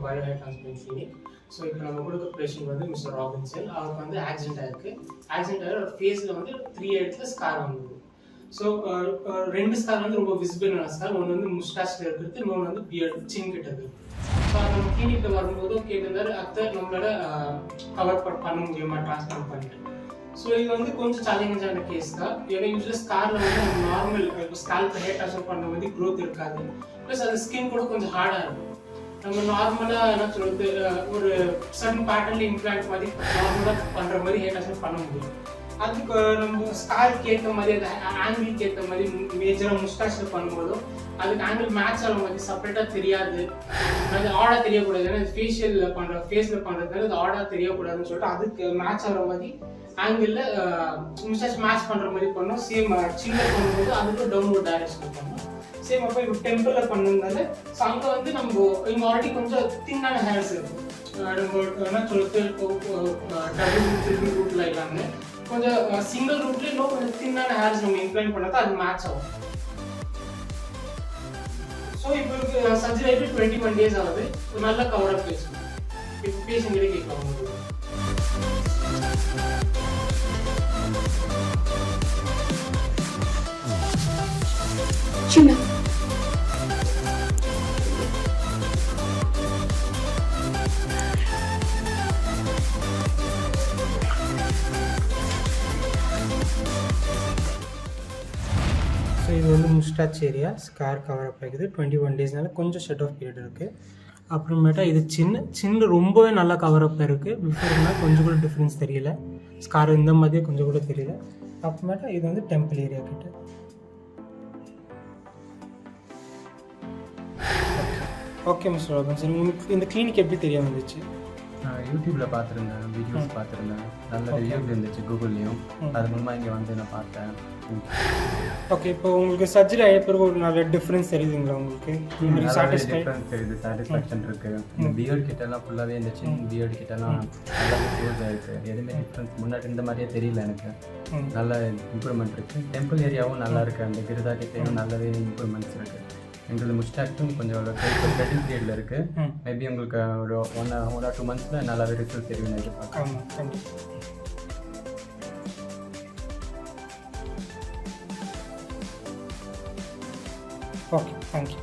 Bio Hair Transplant Clinic. So இப்போ நம்ம கொடுக்க பேஷண்ட் வந்து மிஸ்டர் ராபின்சன். அவருக்கு வந்து ஆக்சிடென்ட் ஆயிருக்கு. ஆக்சிடென்ட் ஆகி ஒரு ஃபேஸில் வந்து 3 இடத்துல ஸ்கார் வந்தது. ஸோ 2 ஸ்கார் வந்து ரொம்ப விசிபிளான ஸ்கார். ஒன்று வந்து முஸ்டாச்சில் இருக்கிறது, இன்னொன்று வந்து பியர்ட் சின் கிட்ட இருக்குது. ஸோ நம்ம கிளினிக்கில் வரும்போது கேட்டிருந்தாரு, அத்தை நம்மளால கவர் பண்ண முடியுமா டிரான்ஸ்பிளான்ட் பண்ணிட்டு. ஸோ இது வந்து கொஞ்சம் சேலஞ்சான கேஸ் தான். ஏன்னா யூஸ்வலாக ஸ்காரில் வந்து நம்ம நார்மல் ஸ்கால்ப் ஹேர் ட்ரான்ஸ்ஃபர் பண்ணுற மாதிரி க்ரோத் இருக்காது. ப்ளஸ் அந்த ஸ்கின் கூட கொஞ்சம் ஹார்டாக இருக்கும். நம்ம நார்மலாக என்ன சொல்கிறது, ஒரு சடன் பேட்டர்னில் இம்ப்ளான்ட் மாதிரி நார்மலாக பண்ணுற மாதிரி ஹேர் ட்ரான்ஸ்ஃபர் பண்ண முடியும். அதுக்கு நம்ம ஸ்கால்ப்க்கு ஏற்ற மாதிரி அந்த ஆங்கிளுக்கு ஏற்ற மாதிரி மேஜராக முஸ்டாச்சில் பண்ணும்போதும் அதுக்கு ஆங்கிள் மேட்ச் ஆகிற மாதிரி செப்பரேட்டாக தெரியாது, அது ஆடாக தெரியக்கூடாது. ஏன்னா ஃபேஷியலில் பண்ணுற ஃபேஸில் பண்ணுறதுனால அது ஆடாக தெரியக்கூடாதுன்னு சொல்லிட்டு அதுக்கு மேட்ச் ஆகிற மாதிரி ஆங்கிளில் முஸ்டாச் மேட்ச் பண்ணுற மாதிரி பண்ணோம். சேம் சின்ன பண்ணும்போது அதுக்கு டவுன்வர்ட் டைரக்ஷனில் பண்ணோம். சேம் அப்போ இப்போ டெம்பிளில் பண்ணதுனால ஸோ அங்கே வந்து நம்ம இங்கே ஆல்ரெடி கொஞ்சம் தின்னான ஹேர்ஸ் இருக்கும். நம்ம என்ன சொல்கிறது, டபுள் ட்ரிபிள் ரூட்டில் இல்லாமல் கொஞ்சம் சிங்கிள் ரூட்லேயே இன்னும் கொஞ்சம் தின்னான ஹேர்ஸ் நம்ம இம்ப்ளான்ட் பண்ணால் அது மேட்ச் ஆகும். ஸோ இப்போ சர்ஜரி ஆகிட்டு 21 days ஆகுது. ஒரு நல்ல கவரப் பேசணும். இப்போ பேஷண்ட்கிட்ட கேட்கலாம். சின்ன ஸோ இது வந்து mustache area scar cover up ஆகிக்குது. 21 daysனால கொஞ்சம் ஷட் ஆஃப் பீரியட் இருக்குது. அப்புறமேட்டா இது சின்ன ரொம்பவே நல்லா கவர் அப் இருக்குது. பிஃபோர்னா கொஞ்சம் கூட டிஃப்ரென்ஸ் தெரியல. ஸ்கார் இந்த மாதிரியே கொஞ்சம் கூட தெரியல. அப்புறமேட்டா இது வந்து டெம்பிள் ஏரியா கிட்ட. ஓகே மிஸ்டர் ராபின்சன், உங்களுக்கு இந்த கிளினிக் எப்படி தெரிய வந்துச்சு? யூடியூப்பில் பார்த்துருந்தேன், வீடியோஸ் பார்த்துருந்தேன், நல்ல ரிவ்யூ இருந்துச்சு கூகுள்லேயும். அது மூலமாக இங்கே வந்து நான் பார்த்தேன். ஓகே, இப்போ உங்களுக்கு சர்ஜரி ஆகிய பிறகு ஒரு நல்ல டிஃப்ரென்ஸ் தெரியுதுங்களா உங்களுக்கு? டிஃப்ரென்ஸ் தெரியுது, சாட்டிஸ்ஃபேக்ஷன் இருக்குது. இந்த பியர்டு கிட்டலாம் ஃபுல்லாகவே இந்த சின்ன பியர்டு கிட்டலாம் நல்லா க்ளோஸ் ஆகிருக்கு. எதுவுமே டிஃப்ரென்ஸ் முன்னாடி இந்த மாதிரியே தெரியல எனக்கு. நல்ல இம்ப்ரூவ்மெண்ட் இருக்குது. டெம்பிள் ஏரியாவும் நல்லா இருக்குது. அந்த கிருதா கிட்டையும் நல்லாவே இம்ப்ரூவ்மெண்ட்ஸ் இருக்குது. எங்களுக்கு முஸ்டாச்சும் கொஞ்சம் கட்டிங் பீரியடில் இருக்குது. மேபி உங்களுக்கு ஒரு 1 or 2 months நல்லாவே ரிசல்ட் தெரியும் எதிர்பார்க்கலாம். Okay, thank you.